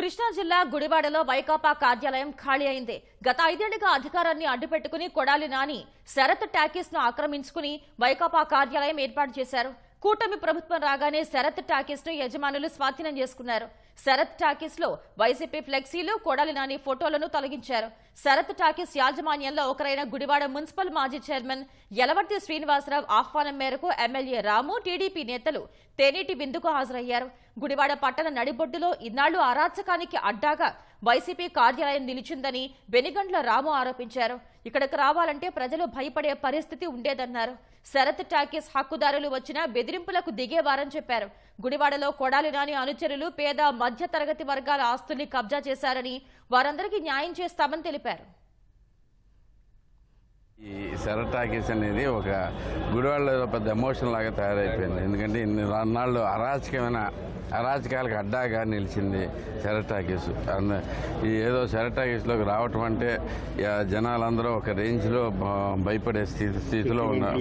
కృష్ణా జిల్లా గుడివాడలో వైకాపా కార్యాలయం ఖాళీ అయింది. గత 5 ఏళ్లుగా అధికారాన్ని అడ్డుపెట్టుకుని కొడాలి నాని శరత్ టాకీస్ ను ఆక్రమించుకుని వైకాపా కార్యాలయం ఏర్పాటు చేశారు. కూటమి ప్రభుత్వం రాగానే శరత్ టాకీస్ ను యజమానులు స్వాధీనం చేసుకున్నారు. శరత్ టాకీస్ లో వైసీపీ ఫ్లెక్సీలు, కొడాలి నాని ఫోటోలను తొలగించారు. శరత్ టాకీస్ యాజమాన్యంలో ఒకరైన గుడివాడ మున్సిపల్ మాజీ చైర్మన్ యలవర్తి శ్రీనివాసరావు ఆహ్వానం మేరకు ఎమ్మెల్యే రాము, టీడీపీ నేతలు తేనీటి విందుకు హాజరయ్యారు. గుడివాడ పట్టణ నడిబొడ్డులో ఇన్నాళ్లు అరాచకానికి అడ్డాగా వైసీపీ కార్యాలయం నిలిచిందని బెనిగండ్ల రాము ఆరోపించారు. ఇక్కడికి రావాలంటే ప్రజలు భయపడే పరిస్థితి ఉండేదన్నారు. శరత్ టాకీస్ హక్కుదారులు వచ్చినా బెదిరింపులకు దిగేవారని చెప్పారు. గుడివాడలో కొడాలి నాని అనుచరులు పేద మధ్య తరగతి వర్గాల ఆస్తుల్ని కబ్జా చేశారని, వారందరికీ న్యాయం చేస్తామని తెలిపారు. ఈ శరత్ టాకీస్ అనేది ఒక గుడివాడలో పెద్ద ఎమోషన్ లాగా తయారైపోయింది. ఎందుకంటే ఇన్ని నాళ్ళు అరాచకాలకు అడ్డాగా నిలిచింది శరత్ టాకీస్. ఈ ఏదో శరత్ టాకీస్లోకి రావటం అంటే జనాలందరూ ఒక రేంజ్లో భయపడే స్థితిలో ఉన్నారు.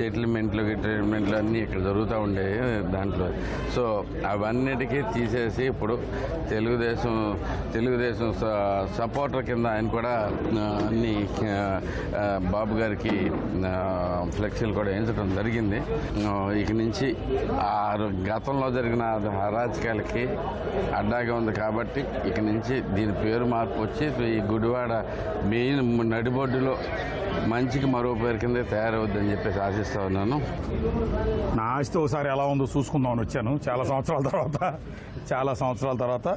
సెటిల్మెంట్లు అన్నీ ఇక్కడ జరుగుతూ ఉండేవి దాంట్లో. సో అవన్నిటికీ తీసేసి ఇప్పుడు తెలుగుదేశం సపోర్టర్ కింద ఆయన కూడా అన్ని బాబు గారికి ఫ్లెక్సీలు కూడా వేయించడం జరిగింది. ఇక నుంచి ఆ గతంలో జరిగిన అరాచకాలకి అడ్డాగా ఉంది కాబట్టి ఇక నుంచి దీని పేరు మార్పు వచ్చి ఈ గుడివాడ మెయిన్ నడిబొడ్డులో మంచికి మరో పేరు కింద తయారవుద్దని చెప్పేసి ఆశిస్తా ఉన్నాను. నా ఆస్తి ఒకసారి ఎలా ఉందో చూసుకుందామని వచ్చాను. చాలా సంవత్సరాల తర్వాత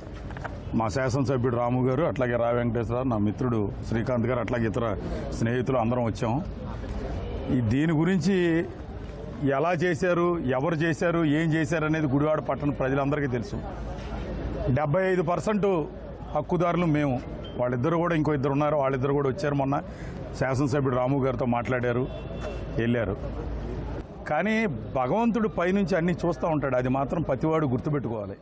మా శాసనసభ్యుడు రాము గారు, అట్లాగే రా వెంకటేశ్వరరావు, నా మిత్రుడు శ్రీకాంత్ గారు, అట్లాగే ఇతర స్నేహితులు అందరం వచ్చాము. దీని గురించి ఎలా చేశారు, ఎవరు చేశారు, ఏం చేశారు అనేది గుడివాడ పట్టణ ప్రజలందరికీ తెలుసు. 75% హక్కుదారులు మేము. వాళ్ళిద్దరు కూడా ఇంకో ఇద్దరు ఉన్నారు, వాళ్ళిద్దరు కూడా వచ్చారు. మొన్న శాసనసభ్యుడు రాము గారితో మాట్లాడారు, వెళ్ళారు. కానీ భగవంతుడు పైనుంచి అన్నీ చూస్తూ ఉంటాడు. అది మాత్రం ప్రతివాడు గుర్తుపెట్టుకోవాలి.